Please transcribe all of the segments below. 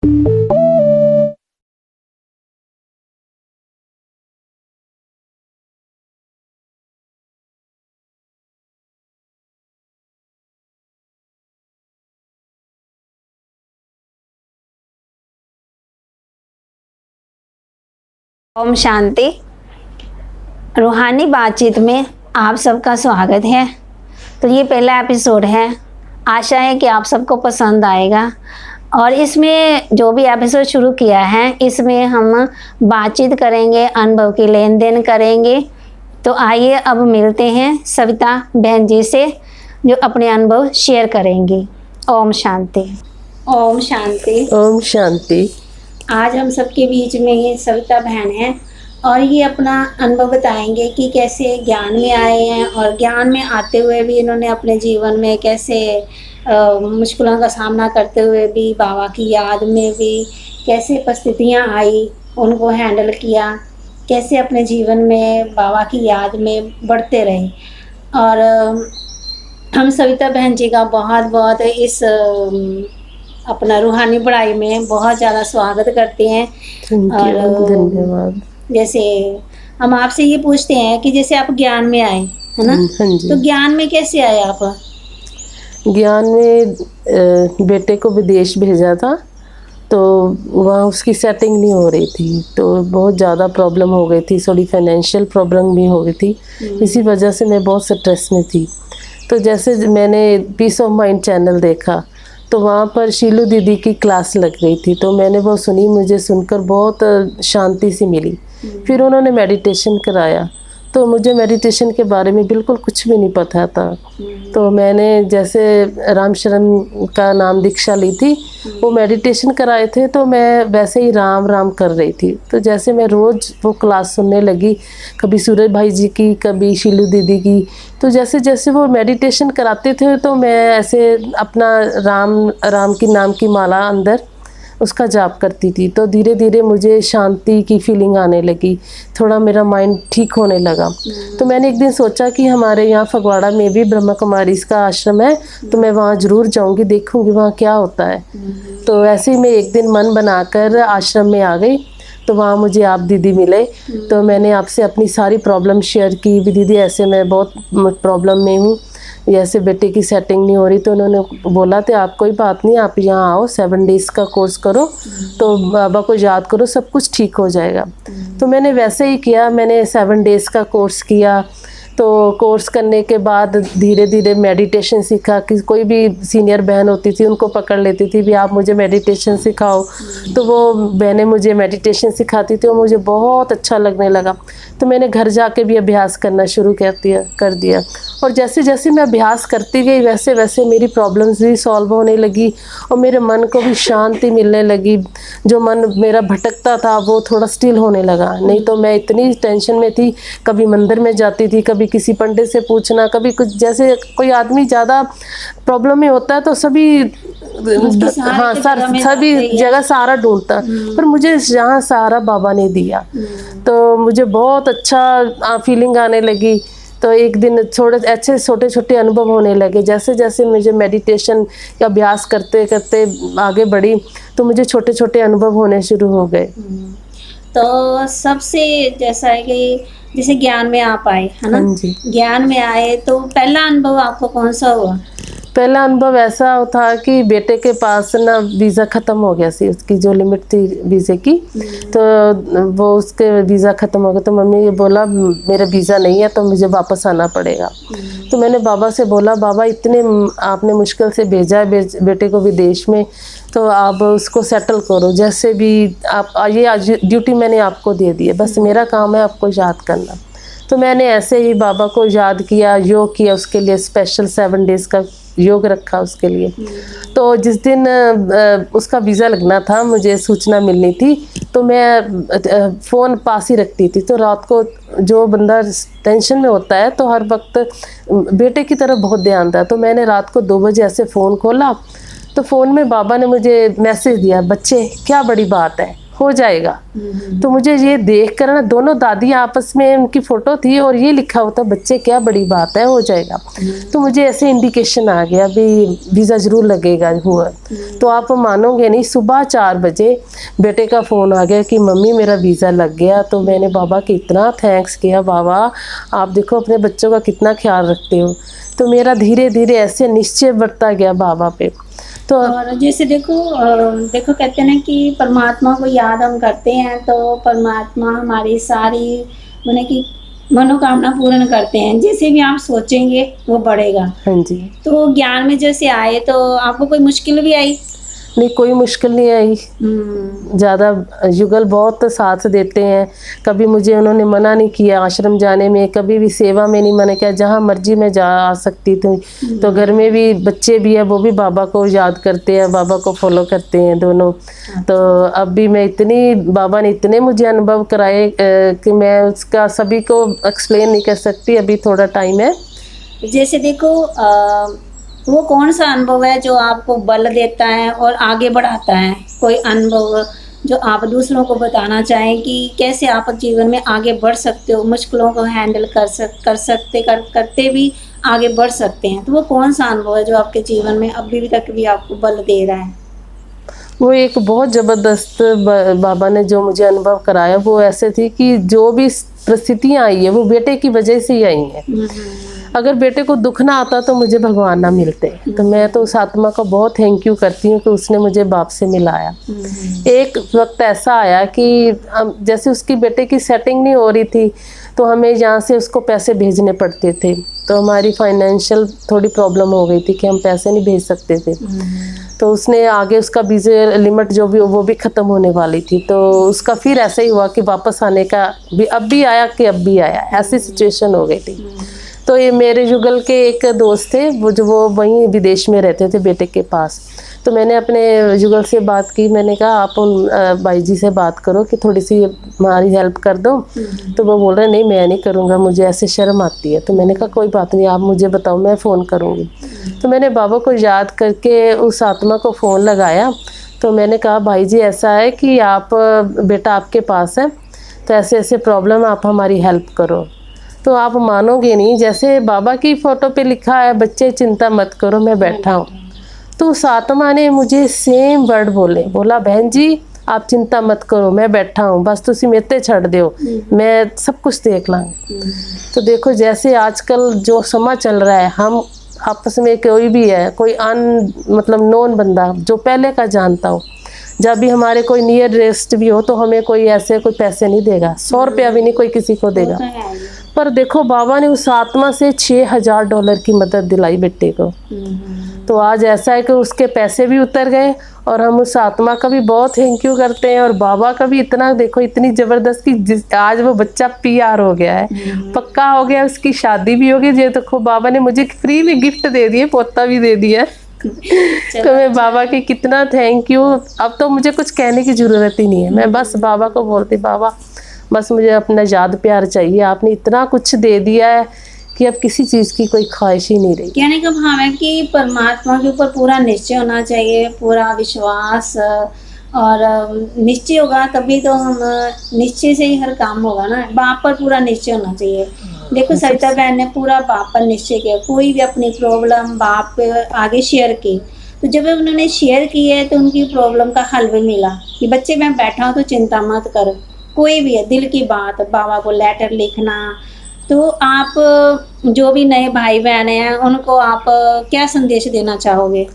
ओम शांति। रूहानी बातचीत में आप सबका स्वागत है। तो ये पहला एपिसोड है, आशा है कि आप सबको पसंद आएगा। और इसमें जो भी एपिसोड शुरू किया है, इसमें हम बातचीत करेंगे, अनुभव की लेन देन करेंगे। तो आइए अब मिलते हैं सविता बहन जी से, जो अपने अनुभव शेयर करेंगी। ओम शांति। ओम शांति। ओम शांति। आज हम सबके बीच में ये सविता बहन है और ये अपना अनुभव बताएंगे कि कैसे ज्ञान में आए हैं और ज्ञान में आते हुए भी इन्होंने अपने जीवन में कैसे मुश्किलों का सामना करते हुए भी, बाबा की याद में भी कैसे परिस्थितियाँ आई, उनको हैंडल किया, कैसे अपने जीवन में बाबा की याद में बढ़ते रहे। और हम सविता बहन जी का बहुत बहुत इस अपना रूहानी पढ़ाई में बहुत ज़्यादा स्वागत करते हैं। और धन्यवाद। जैसे हम आपसे ये पूछते हैं कि जैसे आप ज्ञान में आए, है ना? हाँ जी। तो ज्ञान में कैसे आए आप? ज्ञान में बेटे को विदेश भेजा था, तो वहाँ उसकी सेटिंग नहीं हो रही थी, तो बहुत ज़्यादा प्रॉब्लम हो गई थी, थोड़ी फाइनेंशियल प्रॉब्लम भी हो गई थी। इसी वजह से मैं बहुत स्ट्रेस में थी। तो जैसे मैंने पीस ऑफ माइंड चैनल देखा, तो वहाँ पर शीलू दीदी की क्लास लग रही थी, तो मैंने वो सुनी। मुझे सुनकर बहुत शांति सी मिली। फिर उन्होंने मेडिटेशन कराया, तो मुझे मेडिटेशन के बारे में बिल्कुल कुछ भी नहीं पता था। तो मैंने जैसे राम शरण का नाम दीक्षा ली थी, वो मेडिटेशन कराए थे, तो मैं वैसे ही राम राम कर रही थी। तो जैसे मैं रोज़ वो क्लास सुनने लगी, कभी सूरज भाई जी की, कभी शीलू दीदी की, तो जैसे जैसे वो मेडिटेशन कराते थे, तो मैं ऐसे अपना राम राम की नाम की माला अंदर उसका जाप करती थी। तो धीरे धीरे मुझे शांति की फीलिंग आने लगी, थोड़ा मेरा माइंड ठीक होने लगा। तो मैंने एक दिन सोचा कि हमारे यहाँ फगवाड़ा में भी ब्रह्मा कुमारी इसका आश्रम है, तो मैं वहाँ ज़रूर जाऊँगी, देखूँगी वहाँ क्या होता है। तो ऐसे ही मैं एक दिन मन बनाकर आश्रम में आ गई। तो वहाँ मुझे आप दीदी मिले, तो मैंने आपसे अपनी सारी प्रॉब्लम शेयर की भी, दीदी ऐसे मैं बहुत प्रॉब्लम में हूँ, जैसे बेटे की सेटिंग नहीं हो रही। तो उन्होंने बोला था आप कोई बात नहीं, आप यहाँ आओ, 7 डेज़ का कोर्स करो, तो बाबा को याद करो, सब कुछ ठीक हो जाएगा। तो मैंने वैसे ही किया, मैंने 7 डेज़ का कोर्स किया। तो कोर्स करने के बाद धीरे धीरे मेडिटेशन सीखा। कि कोई भी सीनियर बहन होती थी, उनको पकड़ लेती थी भी आप मुझे मेडिटेशन सिखाओ, तो वो बहनें मुझे मेडिटेशन सिखाती थी और मुझे बहुत अच्छा लगने लगा। तो मैंने घर जाके भी अभ्यास करना शुरू कर दिया। और जैसे जैसे मैं अभ्यास करती गई, वैसे वैसे मेरी प्रॉब्लम्स भी सॉल्व होने लगी और मेरे मन को भी शांति मिलने लगी। जो मन मेरा भटकता था, वो थोड़ा स्टिल होने लगा। नहीं तो मैं इतनी टेंशन में थी, कभी मंदिर में जाती थी, कभी किसी पंडित से पूछना, कभी कुछ, जैसे कोई आदमी ज़्यादा प्रॉब्लम में होता है तो सभी सभी जगह सहारा ढूंढता, पर मुझे यहाँ सहारा बाबा ने दिया। तो मुझे बहुत अच्छा फीलिंग आने लगी। तो एक दिन थोड़े अच्छे छोटे छोटे अनुभव होने लगे। जैसे जैसे मुझे मेडिटेशन का अभ्यास करते करते आगे बढ़ी, तो मुझे छोटे छोटे अनुभव होने शुरू हो गए। तो सबसे जैसा है कि जैसे ज्ञान में आप आए, है ना? हाँ जी। ज्ञान में आए तो पहला अनुभव आपको कौन सा हुआ? पहला अनुभव ऐसा था कि बेटे के पास ना वीज़ा ख़त्म हो गया थी, उसकी जो लिमिट थी वीज़े की, तो वो उसके वीज़ा ख़त्म हो गया। तो मम्मी ये बोला मेरा वीज़ा नहीं है, तो मुझे वापस आना पड़ेगा। तो मैंने बाबा से बोला, बाबा इतने आपने मुश्किल से भेजा है बेटे को विदेश में, तो आप उसको सेटल करो, जैसे भी आप, ये आज ड्यूटी मैंने आपको दे दी है, बस मेरा काम है आपको याद करना। तो मैंने ऐसे ही बाबा को याद किया, योग किया, उसके लिए स्पेशल 7 डेज़ का योग रखा उसके लिए। तो जिस दिन उसका वीज़ा लगना था, मुझे सूचना मिलनी थी, तो मैं फ़ोन पास ही रखती थी। तो रात को जो बंदा टेंशन में होता है, तो हर वक्त बेटे की तरफ बहुत ध्यान था। तो मैंने रात को 2 बजे ऐसे फ़ोन खोला, तो फ़ोन में बाबा ने मुझे मैसेज दिया, बच्चे क्या बड़ी बात है, हो जाएगा। तो मुझे ये देख कर ना, दोनों दादी आपस में उनकी फोटो थी और ये लिखा होता बच्चे क्या बड़ी बात है, हो जाएगा। तो मुझे ऐसे इंडिकेशन आ गया भी वीज़ा ज़रूर लगेगा हुआ। तो आप मानोगे नहीं, सुबह 4 बजे बेटे का फ़ोन आ गया कि मम्मी मेरा वीज़ा लग गया। तो मैंने बाबा की इतना थैंक्स किया, बाबा आप देखो अपने बच्चों का कितना ख्याल रखते हो। तो मेरा धीरे धीरे ऐसे निश्चय बढ़ता गया बाबा पे। तो और जैसे देखो कहते हैं ना कि परमात्मा को याद हम करते हैं तो परमात्मा हमारी सारी माने कि मनोकामना पूर्ण करते हैं। जैसे भी आप सोचेंगे वो बढ़ेगा। हाँ जी, तो ज्ञान में जैसे आए तो आपको कोई मुश्किल भी आई? नहीं कोई मुश्किल नहीं आई। ज़्यादा युगल बहुत साथ देते हैं। कभी मुझे उन्होंने मना नहीं किया आश्रम जाने में, कभी भी सेवा में नहीं मना किया, जहाँ मर्जी मैं जा आ सकती थी। तो घर में भी बच्चे भी है, वो भी बाबा को याद करते हैं, बाबा को फॉलो करते हैं दोनों। तो अब भी मैं इतनी, बाबा ने इतने मुझे अनुभव कराए कि मैं उसका सभी को एक्सप्लेन नहीं कर सकती, अभी थोड़ा टाइम है। जैसे देखो वो कौन सा अनुभव है जो आपको बल देता है और आगे बढ़ाता है? कोई अनुभव जो आप दूसरों को बताना चाहें कि कैसे आप जीवन में आगे बढ़ सकते हो, मुश्किलों को हैंडल करते भी आगे बढ़ सकते हैं। तो वो कौन सा अनुभव है जो आपके जीवन में अभी तक भी आपको बल दे रहा है? वो एक बहुत ज़बरदस्त बाबा ने जो मुझे अनुभव कराया, वो ऐसे थी कि जो भी परिस्थितियाँ आई है वो बेटे की वजह से ही आई हैं। अगर बेटे को दुख ना आता तो मुझे भगवान ना मिलते। तो मैं तो उस आत्मा का बहुत थैंक यू करती हूँ कि उसने मुझे बाप से मिलाया। एक वक्त ऐसा आया कि जैसे उसकी बेटे की सेटिंग नहीं हो रही थी, तो हमें यहाँ से उसको पैसे भेजने पड़ते थे। तो हमारी फाइनेंशियल थोड़ी प्रॉब्लम हो गई थी कि हम पैसे नहीं भेज सकते थे। तो उसने आगे उसका वीज़ा लिमिट जो भी वो भी ख़त्म होने वाली थी। तो उसका फिर ऐसा ही हुआ कि वापस आने का भी अब भी आया कि अब भी आया, ऐसी सिचुएशन हो गई थी। तो ये मेरे जुगल के एक दोस्त थे, वो वहीं विदेश में रहते थे बेटे के पास। तो मैंने अपने जुगल से बात की, मैंने कहा आप उन भाई जी से बात करो कि थोड़ी सी हमारी हेल्प कर दो। तो वो बोल रहे नहीं मैं नहीं करूँगा, मुझे ऐसे शर्म आती है। तो मैंने कहा कोई बात नहीं, आप मुझे बताओ, मैं फ़ोन करूँगी। तो मैंने बाबा को याद करके उस आत्मा को फ़ोन लगाया। तो मैंने कहा भाई जी ऐसा है कि आप बेटा आपके पास है, तो ऐसे ऐसे प्रॉब्लम, आप हमारी हेल्प करो। तो आप मानोगे नहीं, जैसे बाबा की फ़ोटो पे लिखा है बच्चे चिंता मत करो मैं बैठा हूँ, तो उस आत्मा ने मुझे सेम वर्ड बोला बहन जी आप चिंता मत करो मैं बैठा हूँ, बस तुसी मेरे छड़ दो, मैं सब कुछ देख लांगी। तो देखो जैसे आजकल जो समय चल रहा है, हम आपस में कोई भी है, कोई मतलब नॉन बंदा जो पहले का जानता हो, जब भी हमारे कोई नियर रेस्ट भी हो तो हमें कोई ऐसे कोई पैसे नहीं देगा, 100 रुपया भी नहीं कोई किसी को देगा। पर देखो बाबा ने उस आत्मा से $6000 की मदद दिलाई बेटे को। तो आज ऐसा है कि उसके पैसे भी उतर गए और हम उस आत्मा का भी बहुत थैंक यू करते हैं। और बाबा का भी इतना देखो, इतनी ज़बरदस्त कि आज वो बच्चा PR हो गया है, पक्का हो गया, उसकी शादी भी हो गई। ये देखो बाबा ने मुझे फ्री में गिफ्ट दे दिए, पोता भी दे दिया। तो मैं बाबा की कितना थैंक यू, अब तो मुझे कुछ कहने की ज़रूरत ही नहीं है, मैं बस बाबा को बोलती बाबा बस मुझे अपना याद प्यार चाहिए, आपने इतना कुछ दे दिया है कि अब किसी चीज़ की कोई ख्वाहिश ही नहीं रही। कहने का भाव है कि परमात्मा के ऊपर पूरा निश्चय होना चाहिए, पूरा विश्वास, और निश्चय होगा तभी तो हम, निश्चय से ही हर काम होगा ना। बाप पर पूरा निश्चय होना चाहिए। देखो सरिता बहन ने पूरा बाप पर निश्चय किया, कोई भी अपनी प्रॉब्लम बाप पे आगे शेयर की। तो जब उन्होंने शेयर की है तो उनकी प्रॉब्लम का हल भी मिला कि बच्चे मैं बैठा हूँ तो चिंता मत कर, कोई भी है दिल की बात, बाबा को लेटर लिखना। तो आप जो भी नए भाई बहन हैं उनको आप क्या संदेश देना चाहोगे?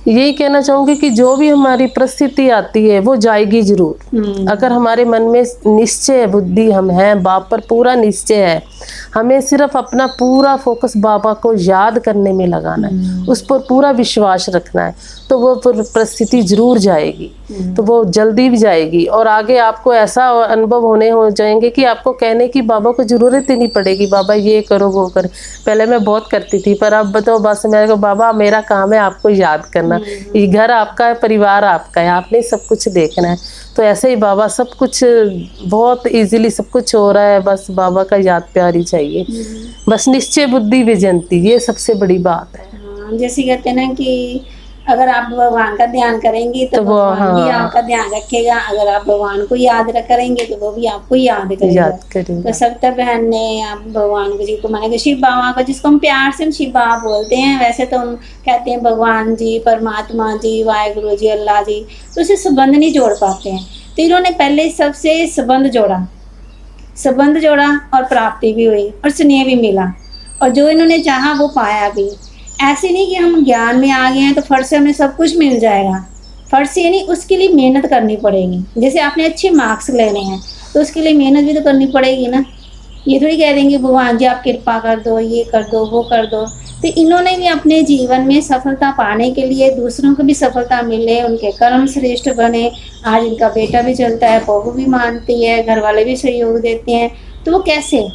यही कहना चाहूँगी कि जो भी हमारी परिस्थिति आती है वो जाएगी जरूर। अगर हमारे मन में निश्चय बुद्धि हम हैं, बाप पर पूरा निश्चय है, हमें सिर्फ अपना पूरा फोकस बाबा को याद करने में लगाना है, उस पर पूरा विश्वास रखना है, तो वो परिस्थिति जरूर जाएगी। तो वो जल्दी भी जाएगी और आगे आपको ऐसा अनुभव होने हो जाएंगे कि आपको कहने की बाबा को ज़रूरत ही नहीं पड़ेगी, बाबा ये करो वो करो। पहले मैं बहुत करती थी, पर अब तो बस मेरे को बाबा मेरा काम है आपको याद करना, ये घर आपका है, परिवार आपका है, आपने सब कुछ देखना है। तो ऐसे ही बाबा सब कुछ बहुत इजीली सब कुछ हो रहा है, बस बाबा का याद प्यार ही चाहिए, बस निश्चय बुद्धि विजयंती, ये सबसे बड़ी बात है। जैसे कहते हैं ना कि अगर आप भगवान का ध्यान करेंगी तो तो वो भगवान भी हाँ आपका ध्यान रखेगा, अगर आप भगवान को याद करेंगे तो वो भी आपको याद करेगा। याद तो करेगा। सविता बहन ने आप भगवान को जी को माना कि शिव बाबा का, जिसको हम प्यार से हम शिव बाबा बोलते हैं, वैसे तो हम कहते हैं भगवान जी, परमात्मा जी, वाहेगुरु जी, अल्लाह जी, तो उससे संबंध नहीं जोड़ पाते हैं। तो इन्होंने पहले सबसे संबंध जोड़ा और प्राप्ति भी हुई और स्नेह भी मिला, और जो इन्होंने चाहा वो पाया भी। ऐसे नहीं कि हम ज्ञान में आ गए हैं तो फट से हमें सब कुछ मिल जाएगा, फट से नहीं, उसके लिए मेहनत करनी पड़ेगी। जैसे आपने अच्छे मार्क्स लेने हैं तो उसके लिए मेहनत भी तो करनी पड़ेगी ना। ये थोड़ी कह देंगे भगवान जी आप कृपा कर दो, ये कर दो, वो कर दो। तो इन्होंने भी अपने जीवन में सफलता पाने के लिए, दूसरों को भी सफलता मिले, उनके कर्म श्रेष्ठ बने। आज इनका बेटा भी चलता है, बहू भी मानती है, घर वाले भी सहयोग देते हैं। तो वो कैसे?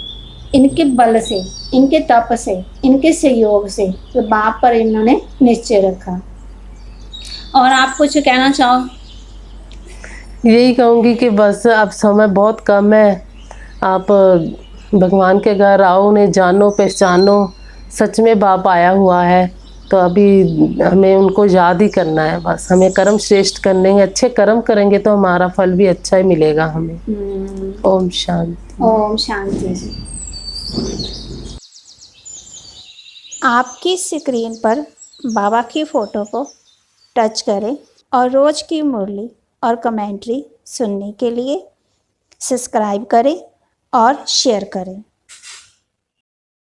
इनके बल से, इनके तप से, इनके सहयोग से, तो बाप पर इन्होंने निश्चय रखा। और आप कुछ कहना चाहो? यही कहूँगी कि बस अब समय बहुत कम है, आप भगवान के घर आओ, उन्हें जानो पहचानो, सच में बाप आया हुआ है। तो अभी हमें उनको याद ही करना है, बस हमें कर्म श्रेष्ठ करने हैं, अच्छे कर्म करेंगे तो हमारा फल भी अच्छा ही मिलेगा हमें। ओम शांति। ओम शांति जी। आपकी स्क्रीन पर बाबा की फ़ोटो को टच करें और रोज़ की मुरली और कमेंट्री सुनने के लिए सब्सक्राइब करें और शेयर करें।